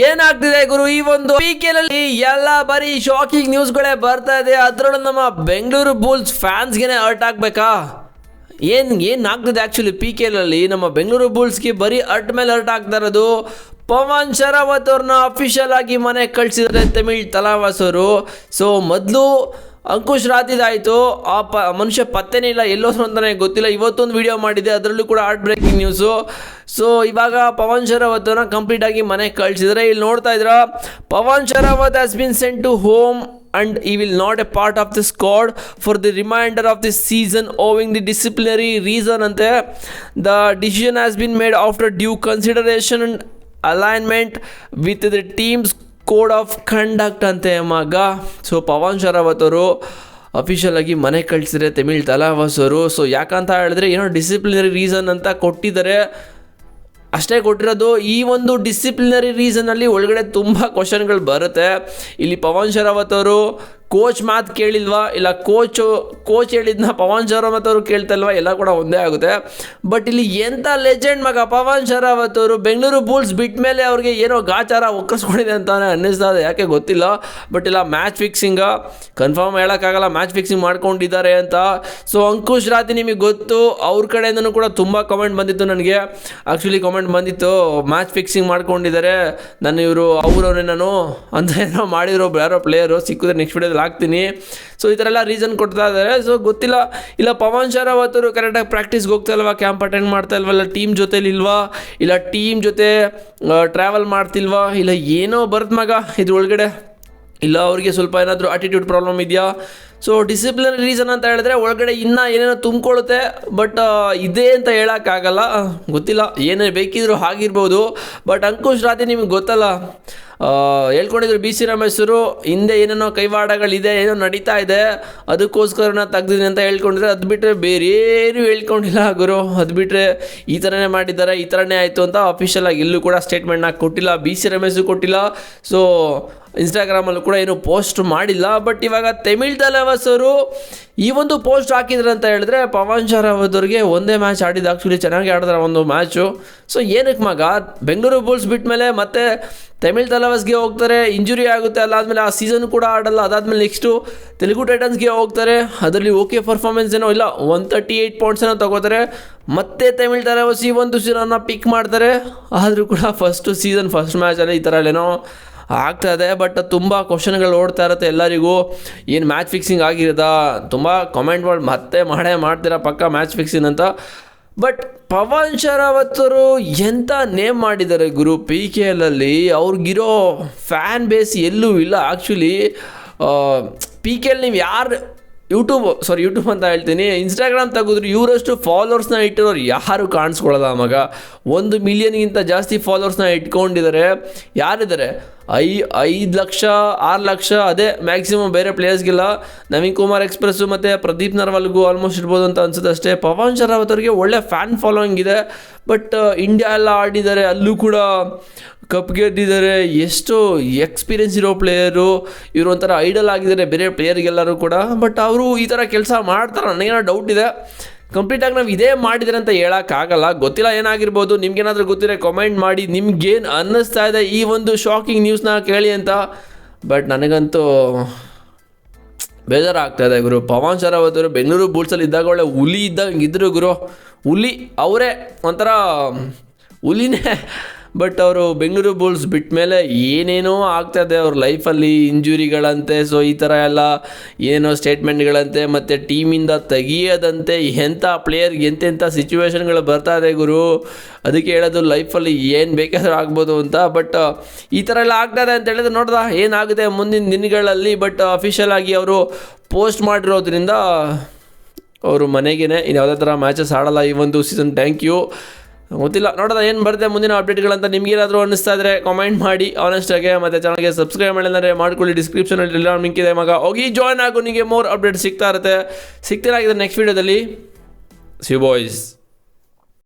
ಏನಾಗ್ತಿದೆ ಗುರು ಈ ಒಂದು PKL ಅಲ್ಲಿ ಎಲ್ಲ ಬರೀ ಶಾಕಿಂಗ್ ನ್ಯೂಸ್ಗಳೇ ಬರ್ತಾ ಇದೆ. ಅದರಲ್ಲೂ ನಮ್ಮ ಬೆಂಗಳೂರು ಬುಲ್ಸ್ ಫ್ಯಾನ್ಸ್ಗೆ ಹರ್ಟ್ ಆಗ್ಬೇಕಾ? ಏನಾಗ್ತಿದೆ ಆ್ಯಕ್ಚುಲಿ PKL ಅಲ್ಲಿ ನಮ್ಮ ಬೆಂಗಳೂರು ಬುಲ್ಸ್ಗೆ ಬರೀ ಹರ್ಟ್ ಮೇಲೆ ಹರ್ಟ್ ಆಗ್ತಾ ಇರೋದು. ಪವನ್ ಶರಾವತ್ ಅವ್ರನ್ನ ಅಫಿಷಿಯಲ್ ಆಗಿ ಮನೆ ಕಳಿಸಿದ್ರೆ ತಮಿಳ್ ತಲಾವಾಸ್ ಅವರು. ಸೊ ಮೊದಲು ಅಂಕುಶ್ ರಾತಿದಾಯಿತು, ಮನುಷ್ಯ ಪತ್ತೆನೇ ಇಲ್ಲ, ಎಲ್ಲೋದ್ರು ಅಂತಾನೆ ಗೊತ್ತಿಲ್ಲ. ಇವತ್ತೊಂದು ವಿಡಿಯೋ ಮಾಡಿದೆ, ಅದರಲ್ಲೂ ಕೂಡ ಹಾರ್ಟ್ ಬ್ರೇಕಿಂಗ್ ನ್ಯೂಸು. ಸೊ ಇವಾಗ ಪವನ್ ಶರಾವತ್ನ ಕಂಪ್ಲೀಟಾಗಿ ಮನೆಗೆ ಕಳಿಸಿದ್ರೆ. ಇಲ್ಲಿ ನೋಡ್ತಾ ಇದ್ರ, Pawan Sehrawat has been sent to home and he will not a part of the squad for the remainder of the season owing the disciplinary reason ante. The decision has been made after due consideration and alignment with the team's code of conduct ante ಮಗ. So Pavan Sherawat ಅವರು official ಆಗಿ ಮನೆ ಕಳಿಸಿದ್ರೆ ತಮಿಳ್ ತಲಾವಾಸ್ ಅವರು. So ಯಾಕಂತ ಹೇಳಿದ್ರೆ ಏನೋ disciplinary reason ಅಂತ ಕೊಟ್ಟಿದ್ದಾರೆ, ಅಷ್ಟೇ ಕೊಟ್ಟಿರೋದು. ಈ ಒಂದು ಡಿಸಿಪ್ಲಿನರಿ ರೀಸನಲ್ಲಿ ಒಳಗಡೆ ತುಂಬ ಕ್ವಶನ್ಗಳು ಬರುತ್ತೆ. ಇಲ್ಲಿ ಪವನ್ ಶರಾವತ್ ಅವರು ಕೋಚ್ ಮಾತು ಕೇಳಿಲ್ವಾ, ಇಲ್ಲ ಕೋಚ್ ಹೇಳಿದ್ನ ಪವನ್ ಶರಾವತ್ ಅವರು ಕೇಳ್ತಾ ಇಲ್ವಾ, ಎಲ್ಲ ಕೂಡ ಒಂದೇ ಆಗುತ್ತೆ. ಬಟ್ ಇಲ್ಲಿ ಎಂಥ ಲೆಜೆಂಡ್ ಮಗ ಪವನ್ ಶರಾವತ್ ಅವರು. ಬೆಂಗಳೂರು ಬುಲ್ಸ್ ಬಿಟ್ಟ ಮೇಲೆ ಅವ್ರಿಗೆ ಏನೋ ಗಾಚಾರ ಒಕ್ಕರ್ಸ್ಕೊಂಡಿದೆ ಅಂತಾನೆ ಅನ್ನಿಸ್ತಾ ಇದೆ, ಯಾಕೆ ಗೊತ್ತಿಲ್ಲ. ಬಟ್ ಇಲ್ಲ, ಮ್ಯಾಚ್ ಫಿಕ್ಸಿಂಗ ಕನ್ಫರ್ಮ್ ಹೇಳೋಕ್ಕಾಗಲ್ಲ, ಮ್ಯಾಚ್ ಫಿಕ್ಸಿಂಗ್ ಮಾಡ್ಕೊಂಡಿದ್ದಾರೆ ಅಂತ. ಸೊ ಅಂಕುಶ್ ರಾತಿ ನಿಮಗೆ ಗೊತ್ತು, ಅವ್ರ ಕಡೆಯಿಂದನೂ ಕೂಡ ತುಂಬ ಕಮೆಂಟ್ ಬಂದಿತ್ತು ನನಗೆ. ಆ್ಯಕ್ಚುಲಿ ಕಮೆಂಟ್ ಬಂದಿತ್ತು, ಮ್ಯಾಚ್ ಫಿಕ್ಸಿಂಗ್ ಮಾಡ್ಕೊಂಡಿದ್ದಾರೆ, ನಾನು ಇವರು ಅವರವರೇ ನಾನು ಅಂತ ಏನೋ ಮಾಡಿದ್ರು ಯಾರೋ ಪ್ಲೇಯರು. ಸಿಕ್ಕಿದ್ರೆ ನೆಕ್ಸ್ಟ್ ವಿಡಿಯೋದಲ್ಲಿ ಹಾಕ್ತೀನಿ. ಸೊ ಈ ಥರ ಎಲ್ಲ ರೀಸನ್ ಕೊಡ್ತಾ ಇದ್ದಾರೆ. ಸೊ ಗೊತ್ತಿಲ್ಲ, ಇಲ್ಲ ಪವನ್ ಶರಾವತ್ ಅವರು ಕರೆಕ್ಟಾಗಿ ಪ್ರಾಕ್ಟೀಸ್ಗೆ ಹೋಗ್ತಾ ಇಲ್ವಾ, ಕ್ಯಾಂಪ್ ಅಟೆಂಡ್ ಮಾಡ್ತಾ ಇಲ್ವಾ, ಇಲ್ಲ ಟೀಮ್ ಜೊತೆಲಿ ಇಲ್ವಾ, ಇಲ್ಲ ಟೀಮ್ ಜೊತೆ ಟ್ರಾವೆಲ್ ಮಾಡ್ತಿಲ್ವಾ, ಇಲ್ಲ ಏನೋ ಬರುತ್ತೆ ಮಗ ಇದ್ರೊಳಗಡೆ. ಇಲ್ಲ ಅವ್ರಿಗೆ ಸ್ವಲ್ಪ ಏನಾದರೂ ಆಟಿಟ್ಯೂಡ್ ಪ್ರಾಬ್ಲಮ್ ಇದೆಯಾ. ಸೊ ಡಿಸಿಪ್ಲಿನರಿ ರೀಸನ್ ಅಂತ ಹೇಳಿದ್ರೆ ಒಳಗಡೆ ಇನ್ನೂ ಏನೇನೋ ತುಂಬಿಕೊಳ್ಳುತ್ತೆ. ಬಟ್ ಇದೆ ಅಂತ ಹೇಳೋಕ್ಕಾಗಲ್ಲ, ಗೊತ್ತಿಲ್ಲ, ಏನೇ ಬೇಕಿದ್ರು ಆಗಿರ್ಬೋದು. ಬಟ್ ಅಂಕುಶ್ ರಾತಿ ನಿಮಗೆ ಗೊತ್ತಲ್ಲ, ಹೇಳ್ಕೊಂಡಿದ್ರು BC ರಮೇಶರು ಹಿಂದೆ ಏನೇನೋ ಕೈವಾಡಗಳಿದೆ, ಏನೋ ನಡೀತಾ ಇದೆ, ಅದಕ್ಕೋಸ್ಕರ ತೆಗ್ದಿದ್ದೀನಿ ಅಂತ ಹೇಳ್ಕೊಂಡಿದ್ರೆ. ಅದು ಬಿಟ್ಟರೆ ಬೇರೆ ಏನು ಹೇಳ್ಕೊಂಡಿಲ್ಲ ಗುರು. ಅದು ಬಿಟ್ಟರೆ ಈ ಥರನೇ ಮಾಡಿದ್ದಾರೆ, ಈ ಥರನೇ ಆಯಿತು ಅಂತ ಅಫಿಷಿಯಲ್ ಆಗಿ ಎಲ್ಲೂ ಕೂಡ ಸ್ಟೇಟ್ಮೆಂಟ್ನ ಕೊಟ್ಟಿಲ್ಲ, BC ರಮೇಶು ಕೊಟ್ಟಿಲ್ಲ. ಸೊ ಇನ್ಸ್ಟಾಗ್ರಾಮಲ್ಲೂ ಕೂಡ ಏನೂ ಪೋಸ್ಟ್ ಮಾಡಿಲ್ಲ. ಬಟ್ ಇವಾಗ ತಮಿಳ್ ತಲಾವಾಸ್ ಅವರು ಈ ಒಂದು ಪೋಸ್ಟ್ ಹಾಕಿದ್ರು ಅಂತ ಹೇಳಿದ್ರೆ, ಪವನ್ ಶರಾವತ್ ಅವ್ರಿಗೆ ಒಂದೇ ಮ್ಯಾಚ್ ಆಡಿದ್ದು, ಆ್ಯಕ್ಚುಲಿ ಚೆನ್ನಾಗಿ ಆಡಿದ್ರೆ ಒಂದು ಮ್ಯಾಚು. ಸೊ ಏನಕ್ಕೆ ಮಗ, ಬೆಂಗಳೂರು ಬುಲ್ಸ್ ಬಿಟ್ಟ ಮೇಲೆ ಮತ್ತೆ ತಮಿಳ್ ತಲಾವಾಸ್ಗೆ ಹೋಗ್ತಾರೆ, ಇಂಜುರಿ ಆಗುತ್ತೆ, ಅಲ್ಲಾದಮೇಲೆ ಆ ಸೀಸನ್ ಕೂಡ ಆಡಲ್ಲ. ಅದಾದಮೇಲೆ ನೆಕ್ಸ್ಟು ತೆಲುಗು ಟೈಟನ್ಸ್ಗೆ ಹೋಗ್ತಾರೆ, ಅದರಲ್ಲಿ ಓಕೆ ಪರ್ಫಾರ್ಮೆನ್ಸ್ ಏನೋ ಇಲ್ಲ, 138 ಪಾಯಿಂಟ್ಸ್ ಏನೋ ತೊಗೋತಾರೆ. ಮತ್ತೆ ತಮಿಳ್ ತಲಾವಾಸ್ ಈ ಒಂದು ಸೀಸನ್ನ ಪಿಕ್ ಮಾಡ್ತಾರೆ. ಆದರೂ ಕೂಡ ಫಸ್ಟ್ ಮ್ಯಾಚಲ್ಲಿ ಈ ಥರ ಏನೋ ಆಗ್ತಾ ಇದೆ. ಬಟ್ ತುಂಬ ಕ್ವಶನ್ಗಳು ಓಡ್ತಾ ಇರುತ್ತೆ ಎಲ್ಲರಿಗೂ, ಏನು ಮ್ಯಾಚ್ ಫಿಕ್ಸಿಂಗ್ ಆಗಿರೋದಾ, ತುಂಬ ಕಮೆಂಟ್ಗಳು ಮತ್ತೆ ಮಾಡ್ತೀರಾ ಪಕ್ಕ ಮ್ಯಾಚ್ ಫಿಕ್ಸಿಂಗ್ ಅಂತ. ಬಟ್ ಪವನ್ ಶರಾವತ್ ಅವರು ಎಂಥ ನೇಮ್ ಮಾಡಿದ್ದಾರೆ ಗುರು PKL ಅಲ್ಲಿ. ಅವ್ರಿಗಿರೋ ಫ್ಯಾನ್ ಬೇಸ್ ಎಲ್ಲೂ ಇಲ್ಲ ಆ್ಯಕ್ಚುಲಿ. PKL ನೀವು ಯಾರು ಯೂಟ್ಯೂಬ್ ಅಂತ ಹೇಳ್ತೀನಿ, ಇನ್ಸ್ಟಾಗ್ರಾಮ್ ತೆಗೆದ್ರು ಇವರಷ್ಟು ಫಾಲೋವರ್ಸ್ನ ಇಟ್ಟಿರೋರು ಯಾರು ಕಾಣಿಸ್ಕೊಳ್ಳೋದ ಮಗ. 1 ಮಿಲಿಯನ್ಗಿಂತ ಜಾಸ್ತಿ ಫಾಲೋವರ್ಸ್ನ ಇಟ್ಕೊಂಡಿದ್ದಾರೆ. ಯಾರಿದ್ದಾರೆ? 5 ಲಕ್ಷ 6 ಲಕ್ಷ, ಅದೇ ಮ್ಯಾಕ್ಸಿಮಮ್. ಬೇರೆ ಪ್ಲೇಯರ್ಸ್ಗೆಲ್ಲ ನವೀನ್ ಕುಮಾರ್ ಎಕ್ಸ್ಪ್ರೆಸ್ಸು ಮತ್ತು ಪ್ರದೀಪ್ ನರ್ವಾಲ್ಗೂ ಆಲ್ಮೋಸ್ಟ್ ಇರ್ಬೋದು ಅಂತ ಅನ್ಸುತ್ತೆ ಅಷ್ಟೇ. ಪವನ್ ಶರಾವತ್ ಅವರಿಗೆ ಒಳ್ಳೆ ಫ್ಯಾನ್ ಫಾಲೋಯಿಂಗ್ ಇದೆ. ಬಟ್ ಇಂಡಿಯಾ ಎಲ್ಲ ಆಡಿದ್ದಾರೆ, ಅಲ್ಲೂ ಕೂಡ ಕಪ್ ಗೆದ್ದಿದ್ದಾರೆ. ಎಷ್ಟು ಎಕ್ಸ್ಪೀರಿಯನ್ಸ್ ಇರೋ ಪ್ಲೇಯರು ಇವರು, ಒಂಥರ ಐಡಲ್ ಆಗಿದ್ದಾರೆ ಬೇರೆ ಪ್ಲೇಯರ್ಗೆಲ್ಲರೂ ಕೂಡ. ಬಟ್ ಅವರು ಈ ಥರ ಕೆಲಸ ಮಾಡ್ತಾರೆ, ನನಗೇನೋ ಡೌಟ್ ಇದೆ. ಕಂಪ್ಲೀಟಾಗಿ ನಾವು ಇದೇ ಮಾಡಿದರೆ ಅಂತ ಹೇಳೋಕ್ಕಾಗಲ್ಲ, ಗೊತ್ತಿಲ್ಲ, ಏನಾಗಿರ್ಬೋದು. ನಿಮ್ಗೇನಾದರೂ ಗೊತ್ತಿರೋ ಕಮೆಂಟ್ ಮಾಡಿ, ನಿಮ್ಗೇನು ಅನ್ನಿಸ್ತಾ ಇದೆ ಈ ಒಂದು ಶಾಕಿಂಗ್ ನ್ಯೂಸ್ನ ಕೇಳಿ ಅಂತ. ಬಟ್ ನನಗಂತೂ ಬೇಜಾರಾಗ್ತಾಯಿದೆ ಗುರು. ಪವನ್ ಶರಾವತ್ ಅವರು ಬೆಂಗಳೂರು ಬುಲ್ಸಲ್ಲಿ ಇದ್ದಾಗ ಒಳ್ಳೆ ಹುಲಿ ಇದ್ದಂಗೆ ಇದ್ರು ಗುರು. ಹುಲಿ ಅವರೇ, ಒಂಥರ ಹುಲಿನೇ. ಬಟ್ ಅವರು ಬೆಂಗಳೂರು ಬುಲ್ಸ್ ಬಿಟ್ಟ ಮೇಲೆ ಏನೇನೋ ಆಗ್ತಾಯಿದೆ ಅವ್ರ ಲೈಫಲ್ಲಿ, ಇಂಜುರಿಗಳಂತೆ. ಸೊ ಈ ಥರ ಎಲ್ಲ ಏನೋ ಸ್ಟೇಟ್ಮೆಂಟ್ಗಳಂತೆ, ಮತ್ತು ಟೀಮಿಂದ ತೆಗಿಯೋದಂತೆ. ಎಂಥ ಪ್ಲೇಯರ್ಗೆ ಎಂತೆಂಥ ಸಿಚುವೇಶನ್ಗಳು ಬರ್ತಾ ಇದೆ ಗುರು. ಅದಕ್ಕೆ ಹೇಳೋದು, ಲೈಫಲ್ಲಿ ಏನು ಬೇಕಾದರೂ ಆಗ್ಬೋದು ಅಂತ. ಬಟ್ ಈ ಥರ ಎಲ್ಲ ಆಗ್ತಾಯಿದೆ ಅಂತ ಹೇಳಿದ್ರೆ ನೋಡ್ದ ಏನಾಗುತ್ತೆ ಮುಂದಿನ ದಿನಗಳಲ್ಲಿ. ಬಟ್ ಅಫಿಷಿಯಲ್ ಆಗಿ ಅವರು ಪೋಸ್ಟ್ ಮಾಡಿರೋದ್ರಿಂದ ಅವರು ಮನೆಗೇ ಇನ್ನು ಯಾವುದೇ ಥರ ಮ್ಯಾಚಸ್ ಆಡಲ್ಲ ಈ ಒಂದು ಸೀಸನ್. Thank you. ಗೊತ್ತಿಲ್ಲ, ನೋಡೋದ ಏನು ಬರುತ್ತೆ ಮುಂದಿನ ಅಪ್ಡೇಟ್ಗಳಂತ. ನಿಮಗೇನಾದರೂ ಅನ್ನಿಸ್ತಾ ಇದ್ದರೆ ಕಾಮೆಂಟ್ ಮಾಡಿ ಆನೆಸ್ಟಾಗೆ. ಮತ್ತು ಚಾನಲ್ಗೆ ಸಬ್ಸ್ಕ್ರೈಬ್ ಮಾಡಿದರೆ ಮಾಡ್ಕೊಳ್ಳಿ, ಡಿಸ್ಕ್ರಿಪ್ಷನಲ್ಲಿ ಎಲ್ಲ ಲಿಂಕ್ ಇದೆ ಮಗ, ಹೋಗಿ ಜಾಯ್ನ್ ಆಗು, ನಿಮಗೆ ಮೋರ್ ಅಪ್ಡೇಟ್ ಸಿಗ್ತಾ ಇರುತ್ತೆ. ಸಿಗ್ತಿರಾಗಿದೆ ನೆಕ್ಸ್ಟ್ ವೀಡಿಯೋದಲ್ಲಿ. C boys.